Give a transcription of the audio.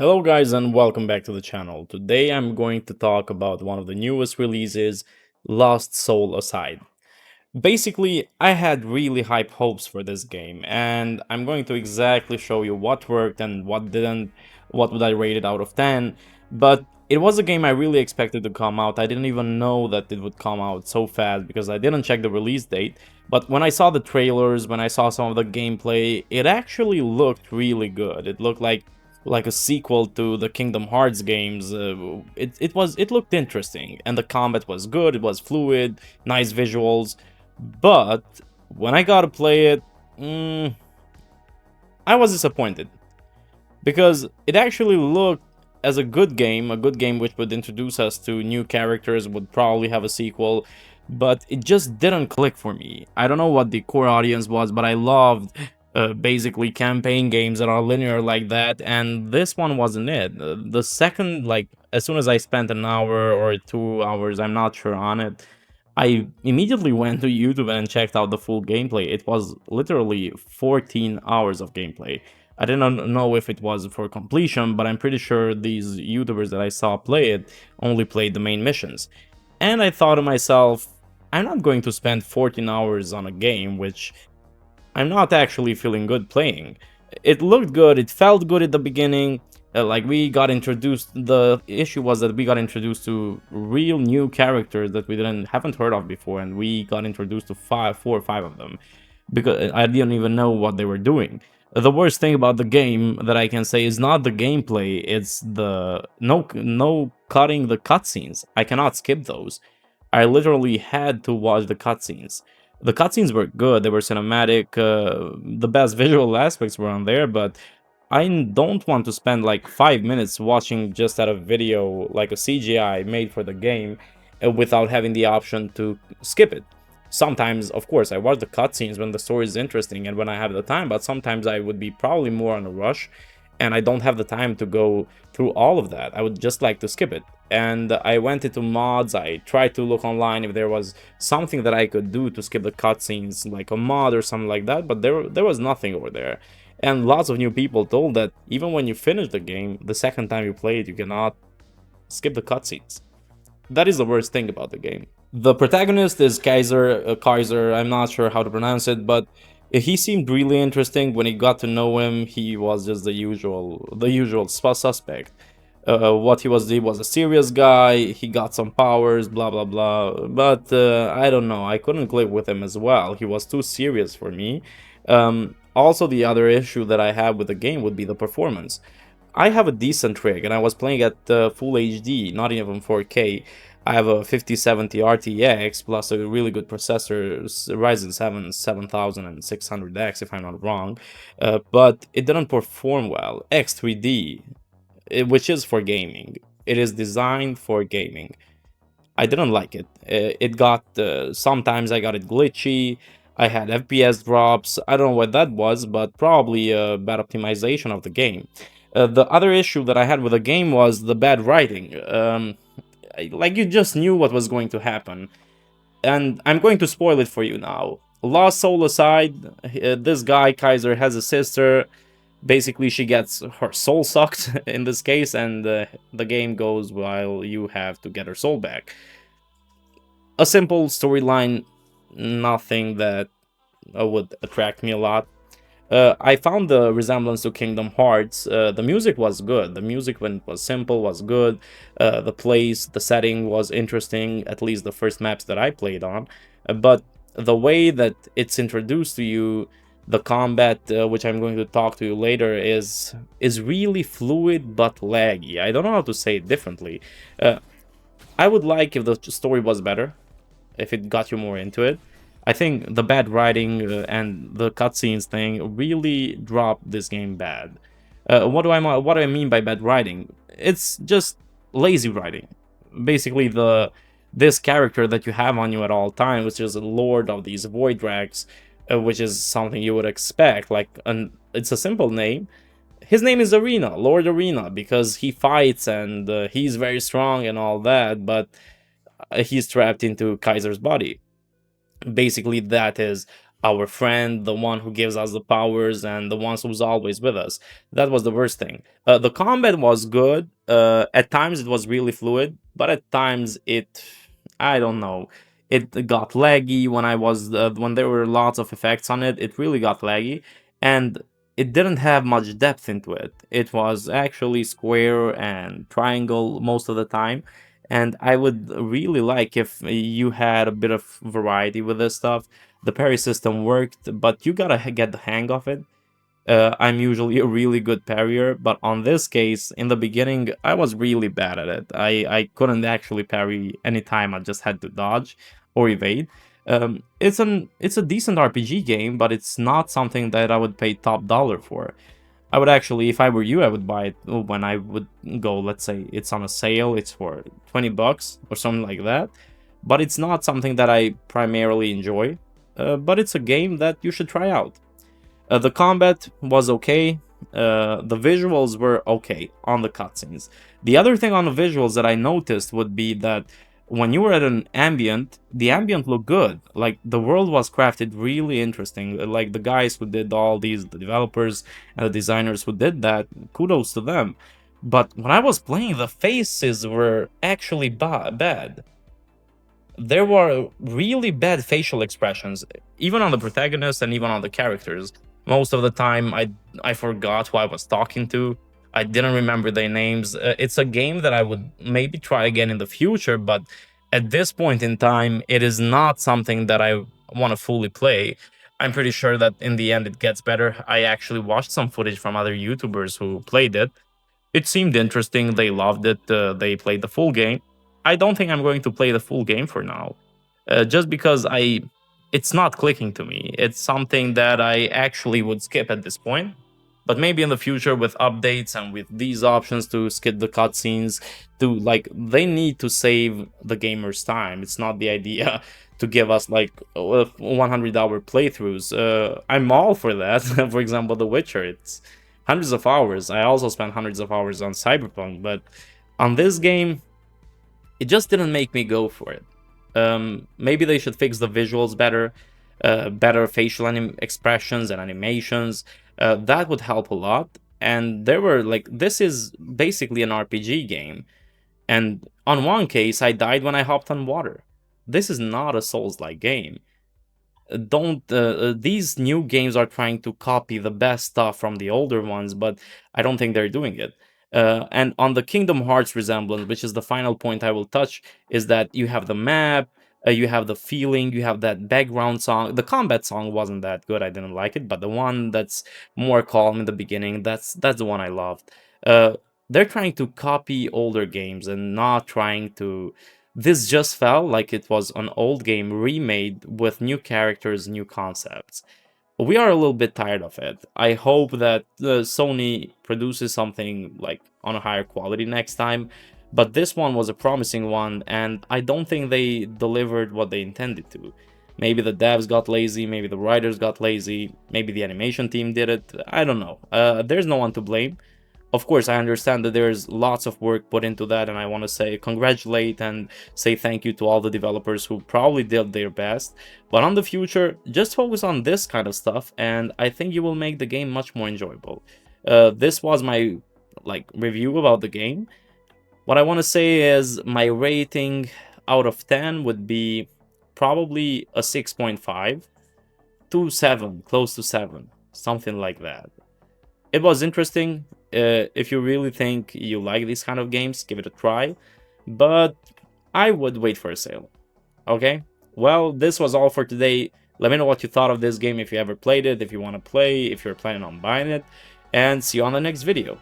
Hello guys and welcome back to the channel. Today I'm going to talk about one of the newest releases, Lost Soul Aside. Basically, I had really high hopes for this game, and I'm going to exactly show you what worked and what didn't, what would I rate it out of 10, but it was a game I really expected to come out. I didn't even know that it would come out so fast because I didn't check the release date, but when I saw the trailers, when I saw some of the gameplay, it actually looked really good. It looked like a sequel to the Kingdom Hearts games. It looked interesting, and the combat was good, it was fluid, nice visuals. But when I got to play it, I was disappointed because it actually looked as a good game which would introduce us to new characters, would probably have a sequel, but it just didn't click for me. I don't know what the core audience was, but I loved basically campaign games that are linear like that, and this one wasn't it. The second, like, as soon as I spent an hour or 2 hours, I'm not sure on it, I immediately went to YouTube and checked out the full gameplay. It was literally 14 hours of gameplay. I didn't know if it was for completion, but I'm pretty sure these YouTubers that I saw play it only played the main missions. And I thought to myself, I'm not going to spend 14 hours on a game which I'm not actually feeling good playing. It looked good, it felt good at the beginning, like we got introduced. The issue was that we got introduced to real new characters that we haven't heard of before, and we got introduced to four or five of them because I didn't even know what they were doing. The worst thing about the game that I can say is not the gameplay, it's the no cutting the cutscenes. I cannot skip those. I literally had to watch the cutscenes. The cutscenes were good, they were cinematic, the best visual aspects were on there, but I don't want to spend like 5 minutes watching just at a video, like a CGI made for the game, without having the option to skip it. Sometimes, of course, I watch the cutscenes when the story is interesting and when I have the time, but sometimes I would be probably more on a rush and I don't have the time to go through all of that. I would just like to skip it. And I went into mods, I tried to look online if there was something that I could do to skip the cutscenes, like a mod or something like that, but there was nothing over there. And lots of new people told that even when you finish the game, the second time you play it, you cannot skip the cutscenes. That is the worst thing about the game. The protagonist is Kaiser, I'm not sure how to pronounce it, but he seemed really interesting. When you got to know him, he was just the usual suspect. What he was a serious guy, he got some powers, blah blah blah, but I don't know, I couldn't click with him as well. He was too serious for me. Also, the other issue that I have with the game would be the performance. I have a decent rig, and I was playing at full HD, not even 4K. I have a 5070 RTX plus a really good processor, Ryzen 7 7600X if I'm not wrong, but it didn't perform well. X3D, which is for gaming, it is designed for gaming. I didn't like it. It got sometimes I got it glitchy. I had FPS drops. I don't know what that was, but probably a bad optimization of the game. The other issue that I had with the game was the bad writing. Like, you just knew what was going to happen, and I'm going to spoil it for you now. Lost Soul aside, this guy Kaiser has a sister. Basically, she gets her soul sucked in this case, and the game goes while you have to get her soul back. A simple storyline, nothing that would attract me a lot. I found the resemblance to Kingdom Hearts. The music was good. The music, when it was simple, was good. The place, the setting was interesting, at least the first maps that I played on. But the way that it's introduced to you, the combat, which I'm going to talk to you later, is really fluid but laggy. I don't know how to say it differently. I would like if the story was better, if it got you more into it. I think the bad writing and the cutscenes thing really dropped this game bad. What do I mean by bad writing? It's just lazy writing. Basically, this character that you have on you at all times, which is a lord of these void drags, which is something you would expect. It's a simple name. His name is Arena, Lord Arena, because he fights and he's very strong and all that, but he's trapped into Kaiser's body. Basically, that is our friend, the one who gives us the powers, and the one who's always with us. That was the worst thing. The combat was good. At times it was really fluid, but at times I don't know, it got laggy when when there were lots of effects on it. It really got laggy, and it didn't have much depth into it. It was actually square and triangle most of the time. And I would really like if you had a bit of variety with this stuff. The parry system worked, but you gotta get the hang of it. I'm usually a really good parrier, but on this case, in the beginning, I was really bad at it. I couldn't actually parry anytime. I just had to dodge or evade. It's a decent RPG game, but it's not something that I would pay top dollar for. I would actually, if I were you, I would buy it when I would go, let's say it's on a sale, it's for 20 bucks or something like that. But it's not something that I primarily enjoy, but it's a game that you should try out. The combat was okay. The visuals were okay on the cutscenes. The other thing on the visuals that I noticed would be that when you were at an ambient, the ambient looked good. Like the world was crafted really interesting. Like the guys who did all these, the developers and the designers who did that, kudos to them. But when I was playing, the faces were actually bad. There were really bad facial expressions, even on the protagonist and even on the characters. Most of the time, I forgot who I was talking to. I didn't remember their names. It's a game that I would maybe try again in the future, but at this point in time, it is not something that I want to fully play. I'm pretty sure that in the end it gets better. I actually watched some footage from other YouTubers who played it. It seemed interesting. They loved it. They played the full game. I don't think I'm going to play the full game for now, just because it's not clicking to me. It's something that I actually would skip at this point. But maybe in the future, with updates and with these options to skip the cutscenes, they need to save the gamer's time. It's not the idea to give us like 100-hour playthroughs. I'm all for that. For example, The Witcher, it's hundreds of hours. I also spent hundreds of hours on Cyberpunk, but on this game, it just didn't make me go for it. Maybe they should fix the visuals better, better facial expressions and animations. That would help a lot. And there were like, this is basically an RPG game. And on one case, I died when I hopped on water. This is not a Souls-like game. Don't These new games are trying to copy the best stuff from the older ones, but I don't think they're doing it. And on the Kingdom Hearts resemblance, which is the final point I will touch, is that you have the map, you have the feeling, you have that background song. The combat song wasn't that good, I didn't like it, but the one that's more calm in the beginning, that's the one I loved. They're trying to copy older games and not trying to. This just felt like it was an old game remade with new characters, new concepts. We are a little bit tired of it. I hope that Sony produces something like on a higher quality next time, but this one was a promising one, and I don't think they delivered what they intended to. Maybe the devs got lazy, maybe the writers got lazy, maybe the animation team did it, I don't know. There's no one to blame. Of course, I understand that there's lots of work put into that, and I want to say congratulate and say thank you to all the developers who probably did their best. But on the future, just focus on this kind of stuff, and I think you will make the game much more enjoyable. This was my review about the game. What I want to say is my rating out of 10 would be probably a 6.5 to 7, close to 7, something like that. It was interesting. If you really think you like these kind of games, give it a try. But I would wait for a sale. Okay? Well, this was all for today. Let me know what you thought of this game, if you ever played it, if you want to play, if you're planning on buying it. And see you on the next video.